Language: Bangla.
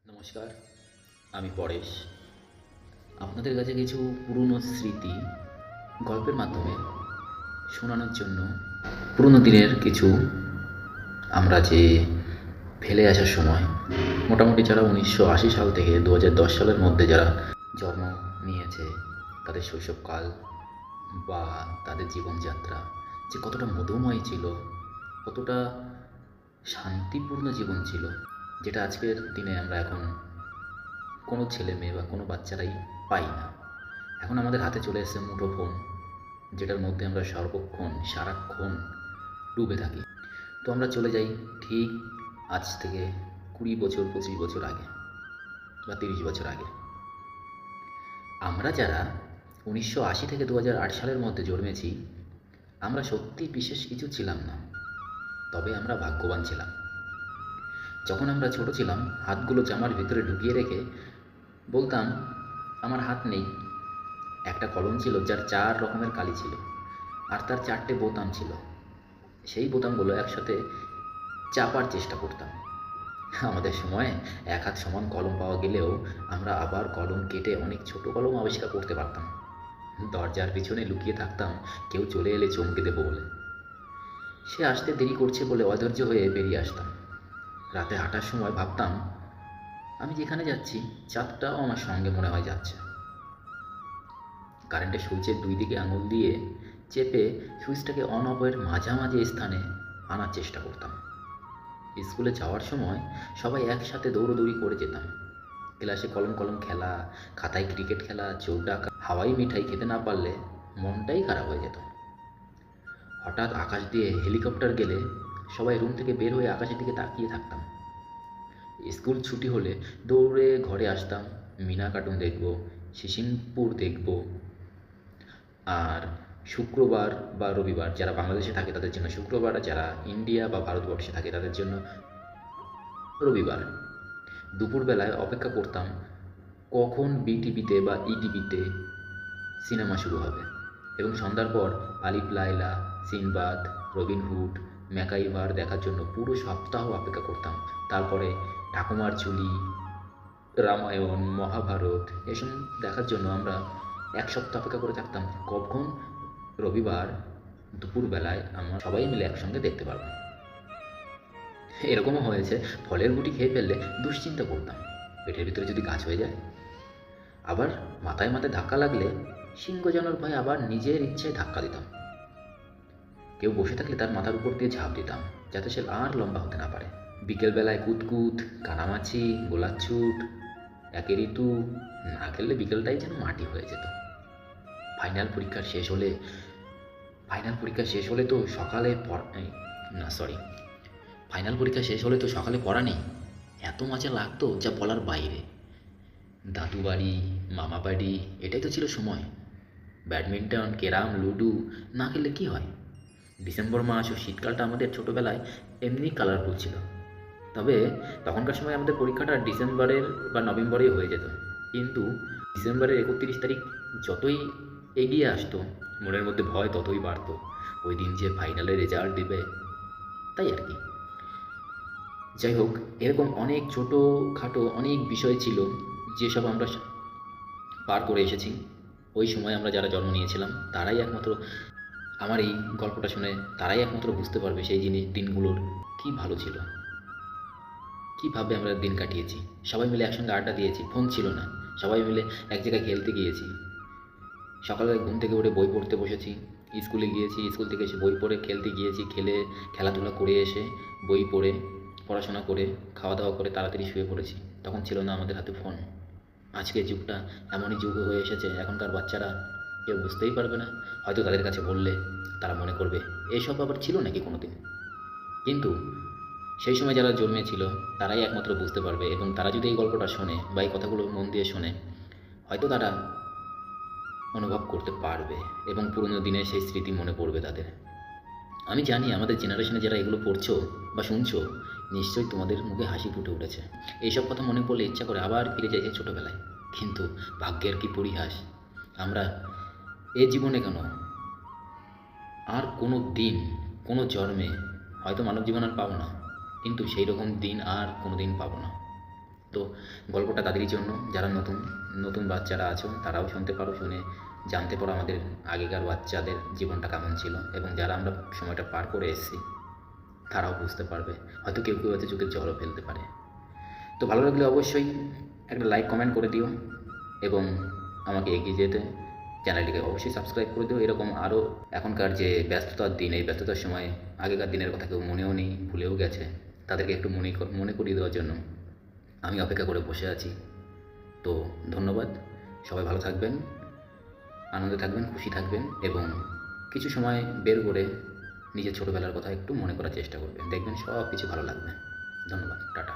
নমস্কার, আমি পরেশ। আপনাদের কাছে কিছু পুরনো স্মৃতি গল্পের মাধ্যমে শোনানোর জন্য পুরনো দিনের কিছু আমরা যে ফেলে আসার সময় মোটামুটি যারা 1980 সাল থেকে 2010 সালের মধ্যে যারা জন্ম নিয়েছে, তাদের শৈশবকাল বা তাদের জীবনযাত্রা যে কতটা মধুময় ছিল, কতটা শান্তিপূর্ণ জীবন ছিল, যেটা আজকের দিনে আমরা এখন কোনো ছেলে মেয়ে বা কোনো বাচ্চারাই পাই না। এখন আমাদের হাতে চলে এসেছে মুঠোফোন, যেটার মধ্যে আমরা সর্বক্ষণ সারাক্ষণ ডুবে থাকি। তো আমরা চলে যাই ঠিক আজ থেকে 20 বছর 25 বছর আগে বা 30 বছর আগে। আমরা যারা 1980 থেকে 2008 সালের মধ্যে জন্মেছি, আমরা সত্যি বিশেষ কিছু ছিলাম না, তবে আমরা ভাগ্যবান ছিলাম। যখন আমরা ছোট ছিলাম, হাতগুলো জামার ভিতরে ঢুকিয়ে রেখে বলতাম আমার হাত নেই। একটা কলম ছিল যার 4 রকমের কালি ছিল, আর তার 4টে বোতাম ছিল। সেই বোতামগুলো একসাথে চাপার চেষ্টা করতাম। আমাদের সময়ে এক হাত সমান কলম পাওয়া গেলেও আমরা আবার কলম কেটে অনেক ছোট কলম আবিষ্কার করতে পারতাম। দরজার পিছনে লুকিয়ে থাকতাম কেউ চলে এলে চমকে দেবো বলে। সে আসতে দেরি করছে বলে অধৈর্য হয়ে বেরিয়ে আসতাম। রাতে হাঁটার সময় ভাবতাম আমি যেখানে যাচ্ছি চাঁদটাও আমার সঙ্গে মনে হয় যাচ্ছে। কারেন্টের সুইচের দুই দিকে আঙুল দিয়ে চেপে সুইচটাকে অন অফের মাঝামাঝি স্থানে আনার চেষ্টা করতাম। স্কুলে যাওয়ার সময় সবাই একসাথে দৌড়োদৌড়ি করে যেতাম। ক্লাসে কলম কলম খেলা, খাতায় ক্রিকেট খেলা, চোখ ডাকা, হাওয়াই মিঠাই খেতে না পারলে মনটাই খারাপ হয়ে যেত। হঠাৎ আকাশ দিয়ে হেলিকপ্টার গেলে সবাই রুম থেকে বের হয়ে আকাশের দিকে তাকিয়ে থাকতাম। স্কুল ছুটি হলে দৌড়ে ঘরে আসতাম। মিনা কার্টুন দেখব, সিসিমপুর দেখব। আর শুক্রবার বা রবিবার যারা বাংলাদেশে থাকে তাদের জন্য শুক্রবার, আর যারা ইন্ডিয়া বা ভারতবর্ষে থাকে তাদের জন্য রবিবার। দুপুরবেলায় অপেক্ষা করতাম কখন বিটিভিতে বা ইটিভিতে সিনেমা শুরু হবে, এবং সন্ধ্যার পর আলিফ লায়লা, সিনবাদ, রবিনহুড, ম্যাকাইভার দেখার জন্য পুরো সপ্তাহ অপেক্ষা করতাম। তারপরে ঠাকুমার ঝুলি, রামায়ণ, মহাভারত এসব দেখার জন্য আমরা এক সপ্তাহ অপেক্ষা করে থাকতাম কখন রবিবার দুপুরবেলায় আমরা সবাই মিলে একসঙ্গে দেখতে পারবো। এরকমও হয়েছে ফলের গুটি খেয়ে ফেললে দুশ্চিন্তা করতাম পেটের ভিতরে যদি গাছ হয়ে যায়। আবার মাথায় মাথায় ধাক্কা লাগলে সিংহ জানোর ভয়ে আবার নিজের ইচ্ছায় ধাক্কা দিতাম। কেউ বসে থাকলে তার মাথার উপর দিয়ে ঝাঁপ দিতাম যাতে সে আর লম্বা হতে না পারে। বিকেলবেলায় কুতকুত, কানামাছি, গোলাচ্ছুট, একের ঋতু না খেললে বিকেলটাই যেন মাটি হয়ে যেত। ফাইনাল পরীক্ষা শেষ হলে ফাইনাল পরীক্ষা শেষ হলে তো সকালে না সরি ফাইনাল পরীক্ষা শেষ হলে তো সকালে পড়া নেই, এত মজা লাগতো যা বলার বাইরে। দাদু বাড়ি, মামা বাড়ি, এটাই তো ছিল সময়। ব্যাডমিন্টন, ক্যারাম, লুডো না খেললে কী হয়। ডিসেম্বর মাস ও শীতকালটা আমাদের ছোটোবেলায় এমনি কালারফুল ছিল। তবে তখনকার সময় আমাদের পরীক্ষাটা ডিসেম্বরের বা নভেম্বরেই হয়ে যেত। কিন্তু ডিসেম্বরের 31 তারিখ যতই এগিয়ে আসতো, মনের মধ্যে ভয় ততই বাড়তো ওই দিন যে ফাইনালে রেজাল্ট দেবে, তাই আর কি। যাই হোক, এরকম অনেক ছোটোখাটো অনেক বিষয় ছিল যেসব আমরা পার করে এসেছি। ওই সময় আমরা যারা জন্ম নিয়েছিলাম তারাই একমাত্র আমার এই গল্পটা শুনে তারাই একমাত্র বুঝতে পারবে সেই দিনগুলোর কী ভালো ছিল, কীভাবে আমরা দিন কাটিয়েছি। সবাই মিলে একসঙ্গে আড্ডা দিয়েছি, ফোন ছিল না, সবাই মিলে এক জায়গায় খেলতে গিয়েছি। সকালে ঘুম থেকে উঠে বই পড়তে বসেছি, স্কুলে গিয়েছি, স্কুল থেকে এসে বই পড়ে খেলতে গিয়েছি, খেলাধুলা করে এসে বই পড়ে পড়াশোনা করে খাওয়া দাওয়া করে তাড়াতাড়ি শুয়ে পড়েছি। তখন ছিল না আমাদের হাতে ফোন। আজকের যুগটা এমনই যুগ হয়ে এসেছে, এখনকার বাচ্চারা কেউ বুঝতেই পারবে না। হয়তো তাদের কাছে বললে তারা মনে করবে এসব আবার ছিল নাকি কোনো দিন। কিন্তু সেই সময় যারা জন্মেছিল তারাই একমাত্র বুঝতে পারবে, এবং তারা যদি এই গল্পটা শোনে বা এই কথাগুলো মন দিয়ে শোনে, হয়তো তারা অনুভব করতে পারবে এবং পুরনো দিনের সেই স্মৃতি মনে পড়বে তাদের। আমি জানি আমাদের জেনারেশনে যারা এগুলো পড়ছো বা শুনছো, নিশ্চয়ই তোমাদের মুখে হাসি ফুটে উঠেছে। এইসব কথা মনে পড়লে ইচ্ছা করে আবার ফিরে যাই ছোটোবেলায়। কিন্তু ভাগ্যের কি পরিহাস, আমরা এ জীবনে কেন, আর কোনো দিন, কোনো জন্মে হয়তো মানব জীবন আর পাবো না, কিন্তু সেই রকম দিন আর কোনো দিন পাবো না। তো গল্পটা তাদেরই জন্য যারা নতুন নতুন বাচ্চারা আছো, তারাও শুনতে পারো, শুনে জানতে পারো আমাদের আগেকার বাচ্চাদের জীবনটা কেমন ছিল, এবং যারা আমরা সময়টা পার করে এসেছি তারাও বুঝতে পারবে। হয়তো কেউ কেউ হয়তো চোখের জলও ফেলতে পারে। তো ভালো লাগলে অবশ্যই একটা লাইক কমেন্ট করে দিও, এবং আমাকে এগিয়ে যেতে চ্যানেলটিকে অবশ্যই সাবস্ক্রাইব করে দিও। এরকম আরও এখনকার যে ব্যস্ততার দিন, এই ব্যস্ততার সময় আগেকার দিনের কথা কেউ মনেও নেই, ভুলেও গেছে, তাদেরকে একটু মনে করিয়ে দেওয়ার জন্য আমি অপেক্ষা করে বসে আছি। তো ধন্যবাদ, সবাই ভালো থাকবেন, আনন্দে থাকবেন, খুশি থাকবেন, এবং কিছু সময় বের করে নিজের ছোটোবেলার কথা একটু মনে করার চেষ্টা করবেন। দেখবেন সব কিছু ভালো লাগবে। ধন্যবাদ, টাটা।